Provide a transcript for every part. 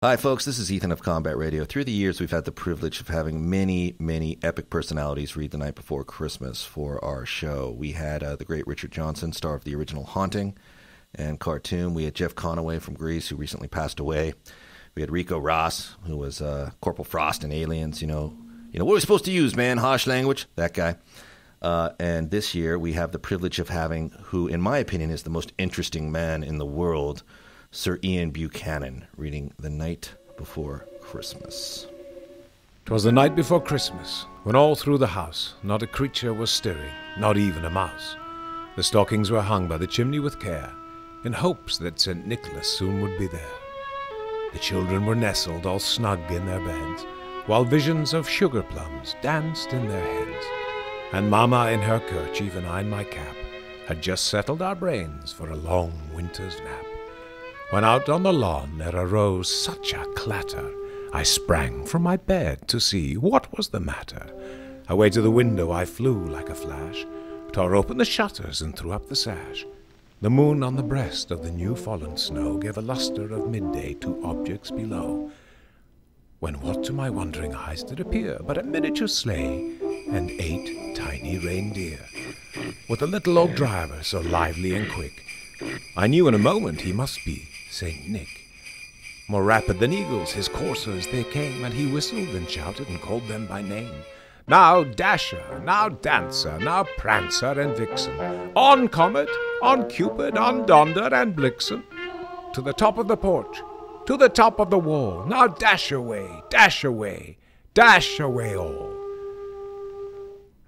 Hi, folks. This is Ethan of Combat Radio. Through the years, we've had the privilege of having many, many epic personalities read The Night Before Christmas for our show. We had the great Richard Johnson, star of the original Haunting and cartoon. We had Jeff Conaway from Grease, who recently passed away. We had Rico Ross, who was Corporal Frost in Aliens. You know what are we supposed to use, man? Harsh language? That guy. And this year, we have the privilege of having, who, in my opinion, is the most interesting man in the world, Sir Ian Buchanan, reading The Night Before Christmas. 'Twas the night before Christmas, when all through the house not a creature was stirring, not even a mouse. The stockings were hung by the chimney with care, in hopes that St. Nicholas soon would be there. The children were nestled all snug in their beds, while visions of sugar plums danced in their heads. And Mamma in her kerchief and I in my cap had just settled our brains for a long winter's nap. When out on the lawn there arose such a clatter, I sprang from my bed to see what was the matter. Away to the window I flew like a flash, tore open the shutters and threw up the sash. The moon on the breast of the new-fallen snow gave a lustre of midday to objects below. When what to my wondering eyes did appear but a miniature sleigh and 8 tiny reindeer, with a little old driver so lively and quick, I knew in a moment he must be Saint Nick. More rapid than eagles his coursers they came, and he whistled and shouted and called them by name. Now Dasher, now Dancer, now Prancer and Vixen, on Comet, on Cupid, on Donder and Blixen, to the top of the porch, to the top of the wall, now dash away, dash away, dash away all.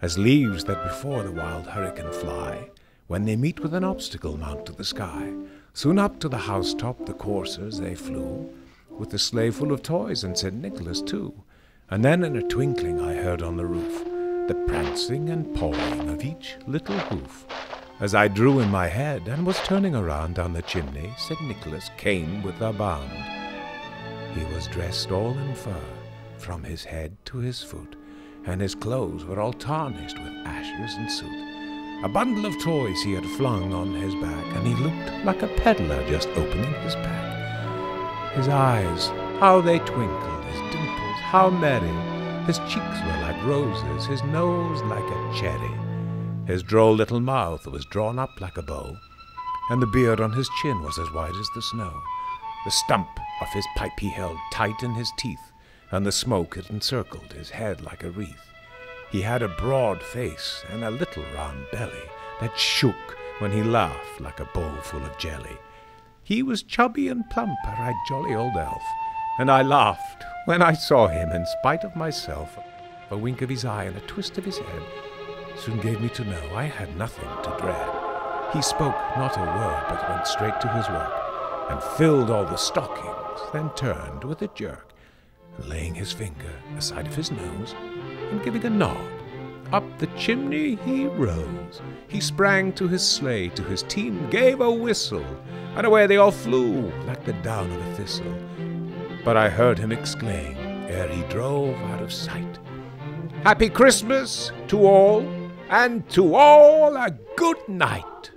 As leaves that before the wild hurricane fly, when they meet with an obstacle mount to the sky, soon up to the housetop the coursers they flew, with the sleigh full of toys and St. Nicholas too. And then in a twinkling I heard on the roof the prancing and pawing of each little hoof. As I drew in my head and was turning around down the chimney, St. Nicholas came with a bound. He was dressed all in fur, from his head to his foot, and his clothes were all tarnished with ashes and soot. A bundle of toys he had flung on his back, and he looked like a peddler just opening his pack. His eyes, how they twinkled, his dimples, how merry. His cheeks were like roses, his nose like a cherry. His droll little mouth was drawn up like a bow, and the beard on his chin was as white as the snow. The stump of his pipe he held tight in his teeth, and the smoke it encircled his head like a wreath. He had a broad face and a little round belly that shook when he laughed like a bowl full of jelly. He was chubby and plump, a right jolly old elf, and I laughed when I saw him in spite of myself. A wink of his eye and a twist of his head soon gave me to know I had nothing to dread. He spoke not a word, but went straight to his work, and filled all the stockings, then turned with a jerk, and laying his finger aside of his nose, and giving a nod, up the chimney he rose. He sprang to his sleigh, to his team gave a whistle, and away they all flew like the down of a thistle. But I heard him exclaim, ere he drove out of sight, "Happy Christmas to all, and to all a good night."